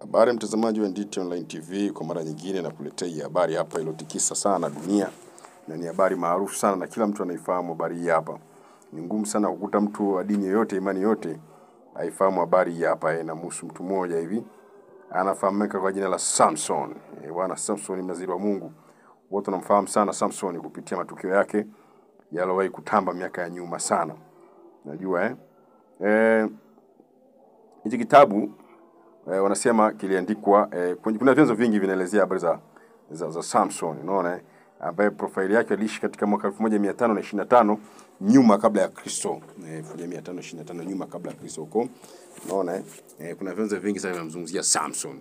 Habari mtazamaji wa NDT Online TV, kwa mara nyingine na kuletea hii habari hapa iliyotikisa sana dunia. Na ni habari maarufu sana na kila mtu anaifahamu habari hii hapa. Ni ngumu sana kukuta mtu wa dini yoyote, imani yote haifahamu habari hii hapa. Inamhusu mtu mmoja hivi. Anafahamika kwa jina la Samson. Bwana Samson ni mnaziri wa Mungu. Wote wanamfahamu sana Samson kupitia matukio yake yaliyowahi kutamba miaka ya nyuma sana. Najua hichi kitabu wanasema kiliandikwa kuna vyanzo vingi vinaelezea habari za Samson, unaona, ambaye profile yake aliishi katika mwaka 1525 nyuma kabla ya Kristo. 1525 nyuma kabla ya Kristo huko. Unaona, kuna vyanzo vingi sana vinamzungumzia Samson.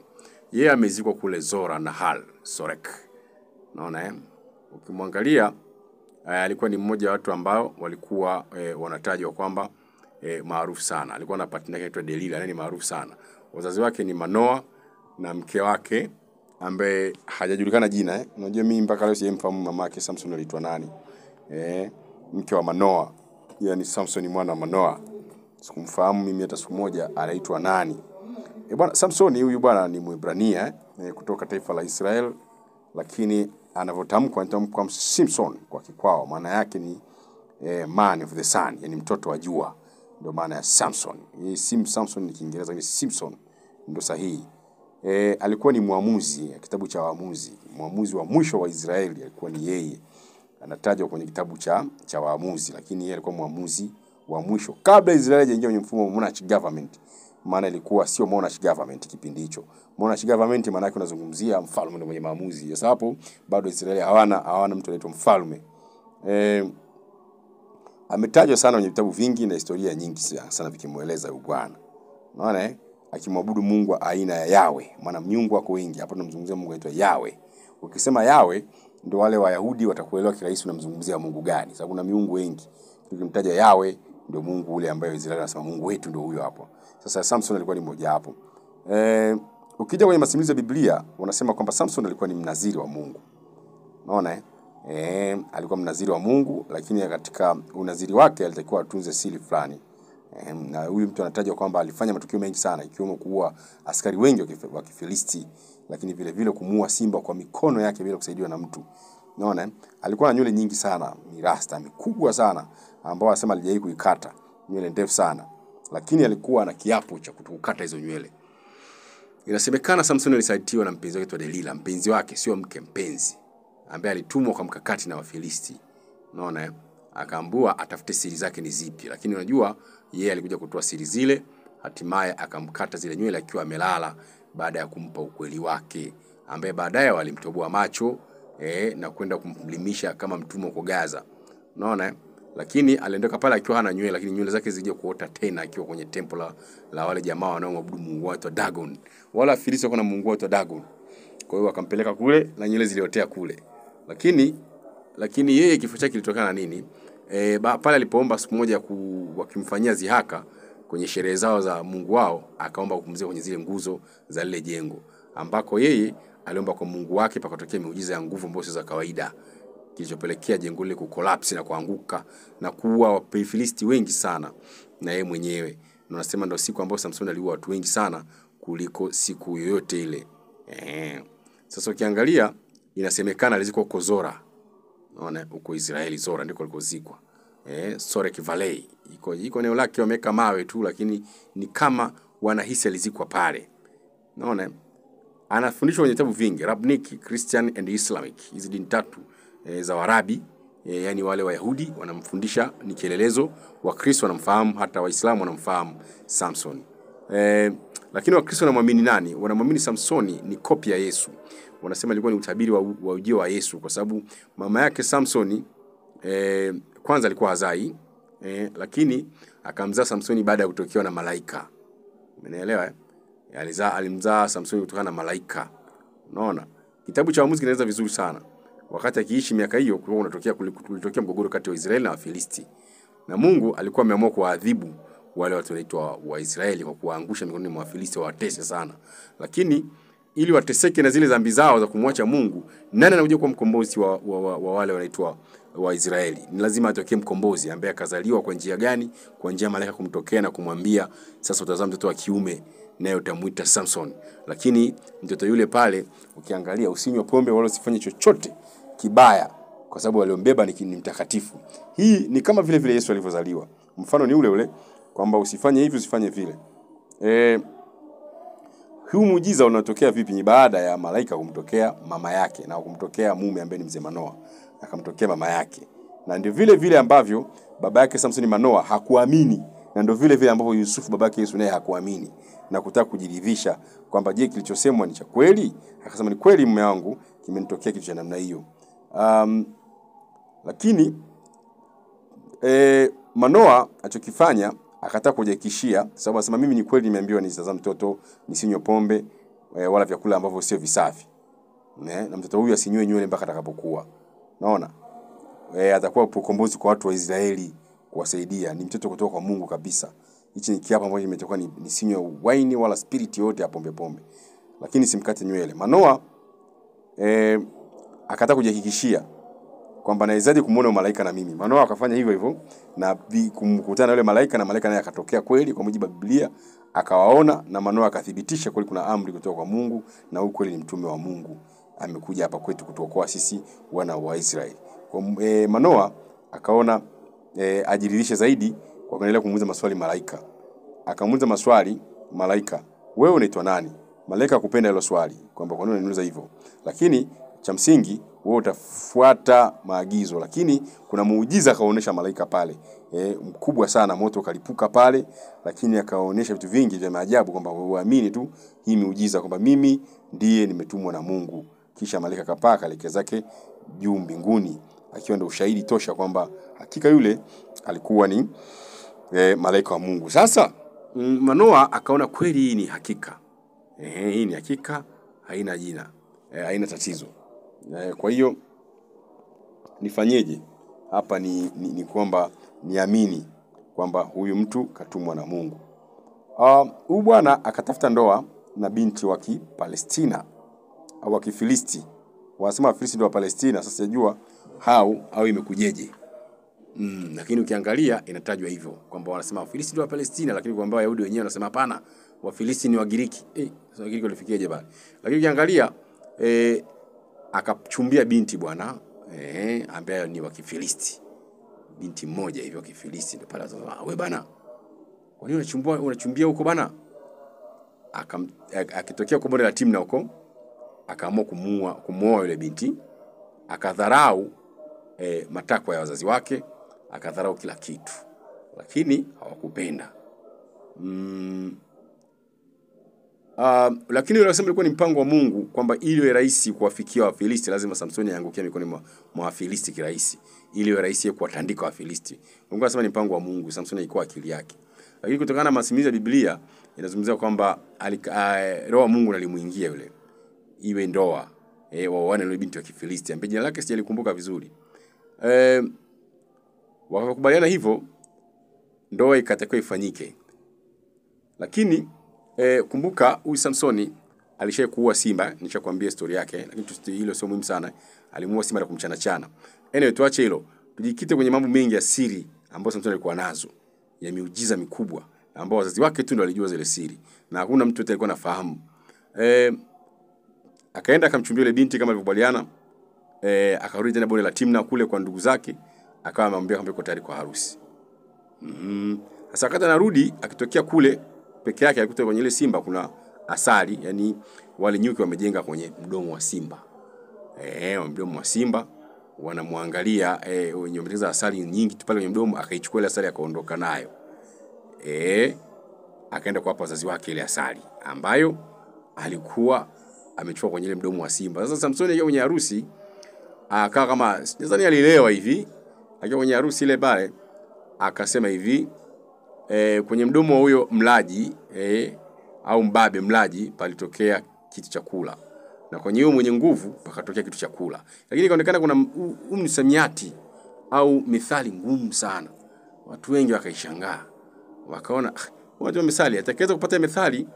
Yeye amezikwa kule Zora Nahal Sorek. Unaona, ukimwangalia alikuwa ni mmoja wa watu ambao walikuwa wanatajwa kwamba maarufu sana. Alikuwa na partner yake anaitwa Delila, ni maarufu sana. Wazazi wake ni Manoa na mke wake ambaye hajajulikana jina. Unajua mimi mpaka leo sijamfahamu mamake Samson aliitwa nani. Mke wa Manoa, yani Samson mwana wa Manoa. Sikumfahamu mimi hata siku moja anaitwa nani. Bwana Samson huyu bwana ni Mwebrania kutoka taifa la Israel, lakini anavyotamkwa anatamkwa Simpson kwa kikwao. Maana yake ni man of the sun, yani mtoto wa jua. Ndio maana ya Samson. Samson ni Kiingereza, ni Simpson ndio sahihi. Alikuwa ni muamuzi, kitabu cha Waamuzi. Muamuzi wa mwisho wa Israeli alikuwa ni yeye. Anatajwa kwenye kitabu cha Waamuzi, lakini yeye alikuwa muamuzi wa mwisho kabla Israeli hajaingia kwenye mfumo wa monarch government. Maana ilikuwa sio monarch government kipindi hicho. Monarch government maana yake unazungumzia mfalme ndio mwenye maamuzi. Sasa hapo bado Israeli hawana mtu anaitwa mfalme. Ametajwa sana kwenye vitabu vingi na historia nyingi sana vikimueleza huyu bwana. Unaona, akimwabudu Mungu aina ya Yahweh. Maana miungu wako wengi. Hapa tunamzungumzia Mungu anaitwa Yahweh. Ukisema Yahweh ndio wale Wayahudi watakuelewa kirahisi unamzungumzia Mungu gani. Sababu kuna miungu wengi. Ukimtaja Yahweh ndio Mungu ule ambaye Israeli anasema Mungu wetu ndio huyo hapo. Sasa Samson alikuwa ni mmoja hapo. Ukija kwenye masimulizi ya Biblia wanasema kwamba Samson alikuwa ni mnaziri wa Mungu. Unaona, alikuwa mnaziri wa Mungu, lakini katika unaziri wake alitakiwa atunze siri fulani. Na huyu mtu anatajwa kwamba alifanya matukio mengi sana, ikiwemo kuua askari wengi wa Kifilisti, lakini vile vile kumuua simba kwa mikono yake bila kusaidiwa na mtu. Unaona, alikuwa na nywele nyingi sana, ni rasta mikubwa sana, ambao anasema alijai kuikata, nywele ndefu sana, lakini alikuwa na kiapo cha kutokukata hizo nywele. Inasemekana Samson alisalitiwa na mpenzi wake Delila, mpenzi wake, sio mke, mpenzi, ambaye alitumwa kwa mkakati na Wafilisti. Unaona, akaambiwa atafute siri zake ni zipi, lakini unajua yeye alikuja kutoa siri zile, hatimaye akamkata zile nywele akiwa amelala baada ya kumpa ukweli wake, ambaye baadaye walimtoboa macho na kwenda kumlimisha kama mtumwa kwa Gaza. Unaona, lakini aliondoka pale akiwa hana nywele, lakini nywele zake zilije kuota tena akiwa kwenye temple la wale jamaa wanaoabudu mungu wao Dagon. Wala Wafilisti wako na mungu wao Dagon. Kwa hiyo wakampeleka kule na nywele ziliotea kule. Lakini yeye kifo chake kilitokana na nini? Pale alipoomba siku moja wakimfanyia zihaka kwenye sherehe zao za mungu wao, akaomba kupumzika kwenye zile nguzo za lile jengo, ambako yeye aliomba kwa mungu wake pakatokea miujiza ya nguvu ambayo za kawaida, kilichopelekea jengo lile kukolapsi na kuanguka na kuua Wafilisti wengi sana na yeye mwenyewe. Na nasema ndio siku ambayo Samson aliua watu wengi sana kuliko siku yoyote ile. Sasa ukiangalia inasemekana alizikwa huko Zora. Unaona, huko Israeli Zora ndiko alikozikwa. Sorek Valley. Iko eneo lake wameka mawe tu, lakini ni kama wanahisi alizikwa pale. Unaona, anafundishwa kwenye vitabu vingi, Rabbinic, Christian and Islamic. Hizi dini tatu za Waarabi, yani wale Wayahudi wanamfundisha ni kielelezo, Wakristo wanamfahamu, hata Waislamu wanamfahamu Samson. Lakini Wakristo wanamwamini nani? Wanamwamini Samsoni ni kopia ya Yesu. Wanasema ilikuwa ni utabiri wa ujio wa Yesu, kwa sababu mama yake Samsoni kwanza alikuwa hazai, lakini akamzaa Samsoni baada ya kutokewa na malaika. Umeelewa? Alimzaa Samsoni kutokana na malaika. Unaona? Kitabu cha Waamuzi kinaeleza vizuri sana. Wakati akiishi miaka hiyo kulitokea mgogoro kati ya Israeli na Wafilisti. Na Mungu alikuwa ameamua kuadhibu wale watu wanaitwa Waisraeli kwa kuwaangusha mikononi mwa Wafilisti watese sana. Lakini ili wateseke na zile dhambi zao za kumwacha Mungu, nani anakuja kuwa mkombozi wa wale wanaitwa Waisraeli? Ni lazima atokee mkombozi ambaye akazaliwa kwa njia gani? Kwa njia malaika kumtokea na kumwambia, sasa utazaa mtoto wa kiume naye utamuita Samson. Lakini mtoto yule pale ukiangalia, usinywe pombe wala usifanye chochote kibaya, kwa sababu aliombeba ni mtakatifu. Hii ni kama vile vile Yesu alivyozaliwa. Mfano ni ule ule kwamba usifanye hivi usifanye vile. Huu muujiza unatokea vipi? Ni baada ya malaika kumtokea mama yake na kumtokea mume ambaye ni mzee Manoa, akamtokea mama yake. Na ndio vile vile ambavyo baba yake Samson Manoa hakuamini, na ndio vile vile ambavyo Yusufu baba yake Yesu naye hakuamini na kutaka kujiridhisha kwamba je, kilichosemwa ni cha kweli? Akasema ni kweli mume wangu, kimenitokea kitu cha namna hiyo. Lakini Manoa alichokifanya akataka kujihakikishia, sababu anasema mimi ni kweli nimeambiwa nisitazame mtoto, nisinywe pombe wala vyakula ambavyo sio visafi. Na mtoto huyu asinywe nywele mpaka atakapokuwa. Naona atakuwa ukombozi kwa watu wa Israeli, kuwasaidia. Ni mtoto kutoka kwa Mungu kabisa. Hichi ni kiapo ambacho kimetoka, nisinywe wine wala spirit yote ya pombe. Lakini simkate nywele. Manoa akataka kujihakikishia kwamba nawezaje kumuona malaika na mimi. Manoa akafanya hivyo hivyo na kumkutana yule malaika, na malaika naye akatokea kweli kwa mujibu wa Biblia, akawaona, na Manoa akathibitisha kweli kuna amri kutoka kwa Mungu na huyu kweli ni mtume wa Mungu, amekuja hapa kwetu kutuokoa sisi wana wa Israeli. Kwa Manoa akaona ajiridhishe zaidi kwa kuendelea kumuuliza maswali malaika. Akamuuliza maswali malaika, wewe unaitwa nani? Malaika akupenda hilo swali kwamba kwa nini unaniuliza hivyo, lakini cha msingi wewe utafuata maagizo. Lakini kuna muujiza akaonesha malaika pale mkubwa sana, moto ukalipuka pale, lakini akaonesha vitu vingi vya maajabu kwamba uamini tu hii muujiza kwamba mimi ndiye nimetumwa na Mungu. Kisha malaika kapaa kaleke zake juu mbinguni, akiwa ndio ushahidi tosha kwamba hakika yule alikuwa ni malaika wa Mungu. Sasa Manoa akaona kweli hii ni hakika. Hii ni hakika, haina jina, haina tatizo. Kwa hiyo nifanyeje? Hapa ni kwamba niamini kwamba huyu mtu katumwa na Mungu. Huyu bwana akatafuta ndoa na binti wa Kipalestina au wa Kifilisti. Wanasema Wafilisti ndio wa Palestina. Sasa sijajua au imekujeje. Lakini ukiangalia inatajwa hivyo kwamba wanasema Wafilisti ndio wa Palestina, lakini kwamba Wayahudi wenyewe wanasema hapana, Wafilisti ni Wagiriki. Sasa Wagiriki walifikieje bali? Lakini ukiangalia akachumbia binti bwana ambaye ni wa Kifilisti. Binti mmoja hivyo wa Kifilisti, ndio pale sasa, wewe bana, kwa nini unachumbia huko bana? Akitokea kwa bonde la Timna huko, akaamua kumuoa yule binti, akadharau matakwa ya wazazi wake, akadharau kila kitu, lakini hawakupenda. Lakini yule anasema ilikuwa ni mpango wa Mungu kwamba ili iwe rahisi kuwafikia Wafilisti lazima Samsoni aangukie mikononi mwa Wafilisti kirahisi, ili iwe rahisi kuwatandika Wafilisti. Mungu anasema ni mpango wa Mungu, Samsoni ilikuwa akili yake. Lakini kutokana na masimulizi ya Biblia inazungumzia kwamba roho wa Mungu alimuingia yule, iwe ndoa waone yule binti wa Kifilisti ambaye jina lake sijalikumbuka vizuri. Wakakubaliana hivyo, ndoa ikatakiwa ifanyike. Lakini kumbuka huyu Samsoni alishaye kuua simba, nishakwambia story yake, lakini hilo sio muhimu sana. Alimuua simba na kumchana. Anyway, tuache hilo. Tujikite kwenye mambo mengi ya siri ambayo Samsoni alikuwa nazo, ya miujiza mikubwa ambao wazazi wake tu ndio walijua zile siri na hakuna mtu yote alikuwa anafahamu. Akaenda akamchumbia ile binti kama alivyokubaliana. Akarudi tena bonde la Timna kule kwa ndugu zake, akawa amemwambia kwamba yuko tayari kwa harusi. Sasa wakati anarudi akitokea kule peke yake, alikuta kwenye ile simba kuna asali, yani wale nyuki wamejenga kwenye mdomo wa simba. Mdomo wa simba wanamwangalia, wenye wametengeneza asali nyingi tu pale kwenye mdomo, akaichukua ile asali akaondoka nayo. Akaenda kwa wazazi wake ile asali ambayo alikuwa amechukua kwenye ile mdomo wa simba. Sasa Samsoni akiwa kwenye harusi akawa kama nadhani alielewa hivi, akiwa kwenye harusi ile pale akasema hivi, kwenye mdomo wa huyo mlaji au mbabe mlaji palitokea kitu cha kula, na kwenye huyo mwenye nguvu pakatokea kitu cha kula. Lakini ikaonekana kuna msamiati au mithali ngumu sana. Watu wengi wakaishangaa, wakaona watu wa mithali atakaweza kupata mithali.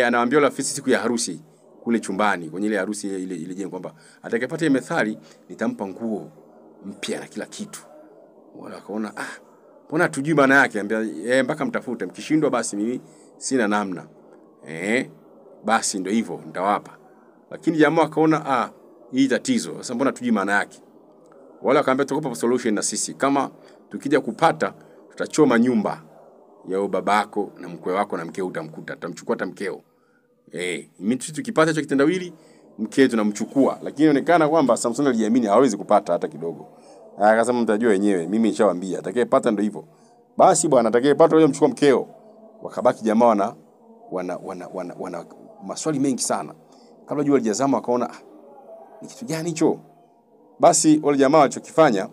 Anawaambia wale afisi siku ya harusi kule chumbani kwenye ile harusi ile jengo kwamba atakayepata ile methali nitampa nguo mpya na kila kitu. Wala akaona mbona tujui maana yake, ambia mpaka mtafute, mkishindwa basi mimi sina namna. basi ndio hivyo nitawapa. Lakini jamaa akaona hii tatizo. Sasa mbona tujui maana yake? Wala akaambia tukupa solution na sisi. Kama tukija kupata tutachoma nyumba ya babako na mkwe wako na mkeo utamkuta. Tutamchukua hata mkeo. Mimi tukipata hicho kitendawili mkeo tunamchukua. Lakini inaonekana kwamba Samson aliamini hawezi kupata hata kidogo. Akasema mtajua wenyewe, mimi nishawaambia atakayepata ndio hivyo. Basi bwana atakayepata yeye mchukua mkeo. Wakabaki jamaa wana maswali mengi sana. Kabla jua lijazama wakaona ni kitu gani hicho? Basi wale jamaa walichokifanya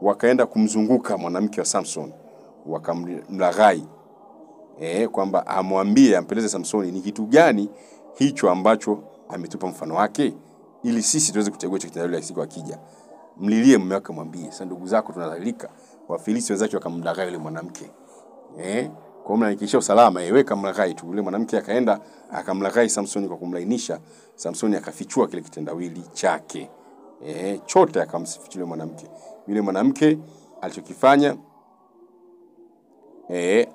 wakaenda kumzunguka mwanamke wa Samson, wakamlaghai kwamba amwambie ampeleze Samsoni ni kitu gani hicho ambacho ametupa mfano wake ili sisi tuweze kuchagua hicho kitendawili siku akija. Mlilie mume wake mwambie, sasa ndugu zako tunadhalilika. Wafilisti wenzake wakamlaghai yule mwanamke. Kwa maana ikisha usalama weka mlaghai tu. Yule mwanamke akaenda akamlaghai Samsoni kwa kumlainisha. Samsoni akafichua kile kitendawili chake. Chote akamsifichia yule mwanamke. Yule mwanamke alichokifanya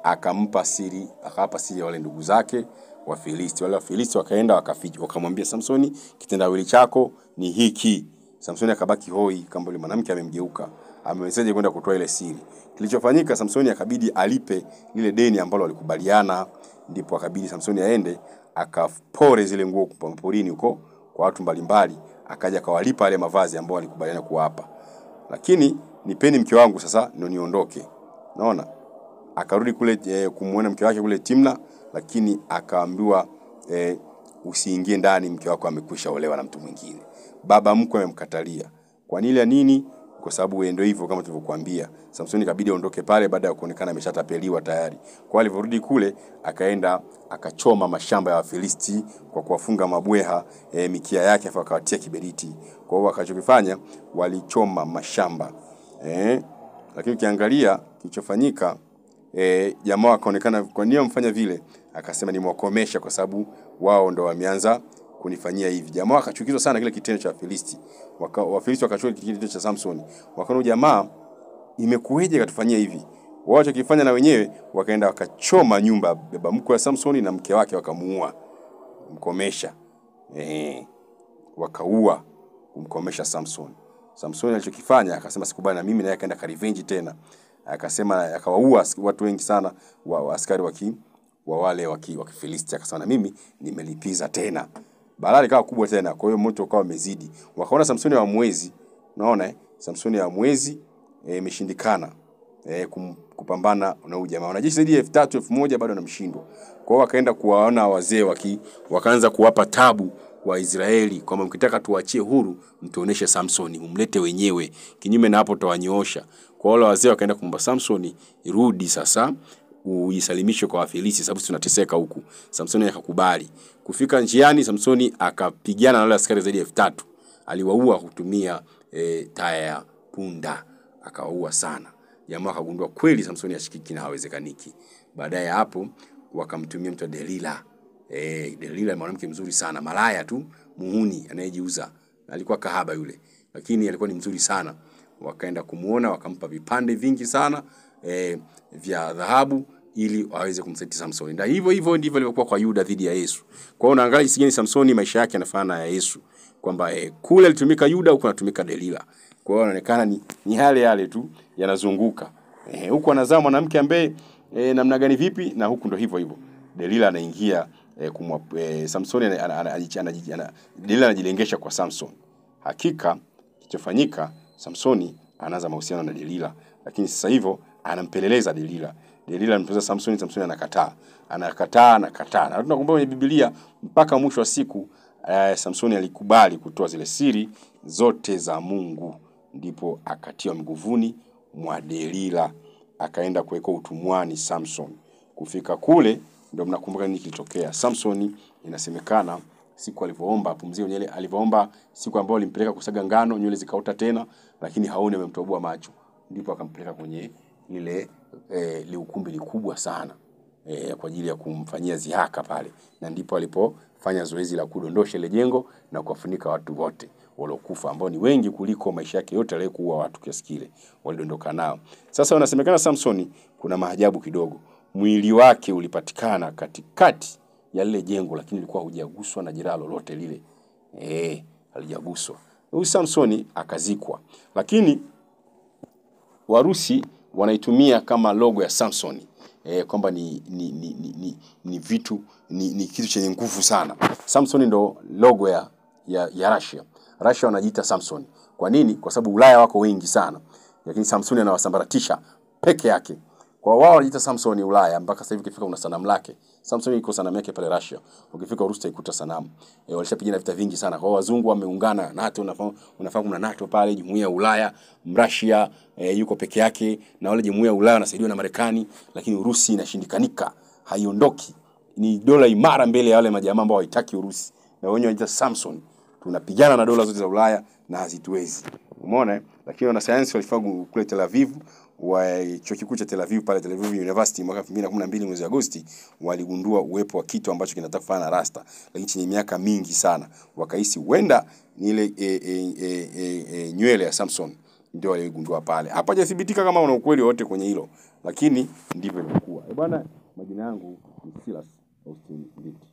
akampa siri, akawapa siri wale ndugu zake Wafilisti. Wale Wafilisti wakaenda wakaficha, wakamwambia Samsoni kitendawili chako ni hiki. Samsoni akabaki hoi kama yule mwanamke amemgeuka. Amewezaje kwenda kutoa ile siri? Kilichofanyika, Samsoni akabidi alipe ile deni ambalo walikubaliana. Ndipo akabidi Samsoni aende akapore zile nguo porini huko kwa watu mbalimbali, akaja akawalipa yale mavazi ambao walikubaliana kuwapa. Lakini nipeni mke wangu sasa ndio niondoke. Naona akarudi kule kumuona mke wake kule Timna, lakini akaambiwa usiingie ndani, mke wako amekwisha olewa na mtu mwingine. Baba mkwe amemkatalia. Kwa nini? Kwa sababu ndio hivyo kama tulivyokuambia. Samsoni kabidi aondoke pale baada ya kuonekana ameshatapeliwa tayari. Kwa alivyorudi kule akaenda akachoma mashamba ya Wafilisti kwa kuwafunga mabweha mikia yake afa akawatia kiberiti. Kwa hiyo wakachokifanya walichoma mashamba. Lakini ukiangalia kilichofanyika jamaa akaonekana kwa nini mfanya vile, akasema nimwakomesha kwa sababu wao ndo wameanza kunifanyia hivi. Jamaa akachukizwa sana kile kitendo cha Wafilisti. Wafilisti wakachukua kitendo cha Samson. Wakaona jamaa imekueje katufanyia hivi? Wao walichokifanya na wenyewe wakaenda wakachoma nyumba baba mkwe wa Samson na mke wake wakamuua. Mkomesha. Wakaua kumkomesha Samson. Samson alichokifanya akasema sikubali na mimi, naye akaenda ka revenge tena. Akasema akawaua watu wengi sana wa askari wa wale wa Kifilisti. Akasema na mimi nimelipiza tena. Balaa ikawa kubwa tena, kwa hiyo moto ukawa umezidi. Wakaona Samsoni wa mwezi, unaona Samsoni wa mwezi imeshindikana kupambana na huyu jamaa. Wanajeshi zaidi ya 3000 1000 bado wanamshindwa. Kwa hiyo wakaenda kuwaona wazee wakaanza kuwapa tabu wa Israeli kwamba mkitaka tuachie huru mtuoneshe Samsoni, umlete wenyewe, kinyume na hapo tawanyoosha. Kwa wale wazee wakaenda kumba Samsoni, rudi sasa uisalimishe kwa Wafilisti sababu tunateseka huku. Samsoni akakubali. Kufika njiani Samsoni akapigana na wale askari zaidi ya 3000. Aliwaua kutumia taya ya punda, akawaua sana. Jamaa akagundua kweli Samsoni ashikiki na hawezekaniki. Baadaye hapo wakamtumia mtu Delila. Delila ni mwanamke mzuri sana, malaya tu, muhuni anayejiuza. Alikuwa kahaba yule, lakini alikuwa ni mzuri sana. Wakaenda kumuona, wakampa vipande vingi sana vya dhahabu ili waweze kumsaidia Samsoni. Ndio hivyo ndivyo ilivyokuwa kwa Yuda dhidi ya Yesu. Kwa hiyo unaangalia jinsi gani Samsoni maisha yake yanafanana ya Yesu, kwamba kule alitumika Yuda, huko anatumika Delila. Kwa hiyo inaonekana ni yale tu yanazunguka. Huko anazaa mwanamke ambaye namna gani vipi, na huku ndo hivyo. Delila anaingia Samsoni Delila anajilengesha kwa Samson. Hakika kilichofanyika, Samsoni anaanza mahusiano na Delila, lakini sasa hivyo anampeleleza Delila. Delila anampeleleza Samsoni, Samsoni anakataa. Na tunakumbuka kwenye Biblia mpaka mwisho wa siku Samsoni alikubali kutoa zile siri zote za Mungu, ndipo akatiwa nguvuni mwa Delila, akaenda kuwekwa utumwani Samson. Kufika kule ndio mnakumbuka nini kilitokea. Samsoni inasemekana siku alivyoomba apumzike nywele, alivyoomba siku ambayo alimpeleka kusaga ngano, nywele zikaota tena, lakini haoni, amemtoboa macho. Ndipo akampeleka kwenye ile liukumbi likubwa sana kwa ajili ya kumfanyia zihaka pale, na ndipo alipofanya zoezi la kudondosha ile jengo na kuwafunika watu wote waliokufa, ambao ni wengi kuliko maisha yake yote aliyekuwa watu kiasi kile walidondoka nao. Sasa wanasemekana Samsoni kuna maajabu kidogo. mwili wake ulipatikana katikati ya lile jengo, lakini ilikuwa hujaguswa na jeraha lolote lile. Halijaguswa. Huyu Samsoni akazikwa. Lakini Warusi wanaitumia kama logo ya Samsoni. Kwamba ni kitu chenye nguvu sana. Samsoni ndo logo ya Russia. Russia wanajiita Samsoni. Kwa nini? Kwa sababu Ulaya wako wengi sana. Lakini Samsoni anawasambaratisha peke yake. Kwa wao wanajiita Samsoni Ulaya, mpaka sasa hivi ukifika una sanamu lake. Samsoni iko sanamu yake pale Russia. Ukifika Urusi utaikuta sanamu. Walishapigana vita vingi sana. Kwa wazungu wameungana, NATO unafahamu kuna NATO pale, Jumuiya ya Ulaya, Russia yuko peke yake, na wale Jumuiya ya Ulaya wanasaidiwa na Marekani, lakini Urusi inashindikanika, haiondoki. Ni dola imara mbele ya wale majamaa ambao haitaki Urusi. Na wenyewe wanajiita Samsoni. Tunapigana na dola zote za Ulaya na hazituwezi. Umeona? Lakini wanasayansi walifanya kule Tel Aviv, wa chuo kikuu cha Tel Aviv pale Tel Aviv University mwaka 2012 mwezi Agosti, waligundua uwepo wa kitu ambacho kinataka kufanana na rasta, lakini chenye miaka mingi sana. Wakahisi huenda ni ile nywele ya Samson ndio waligundua pale. Hapa hajathibitika kama una ukweli wote kwenye hilo, lakini ndivyo ilikuwa. Bwana, majina yangu ni Silas Austin Nditi.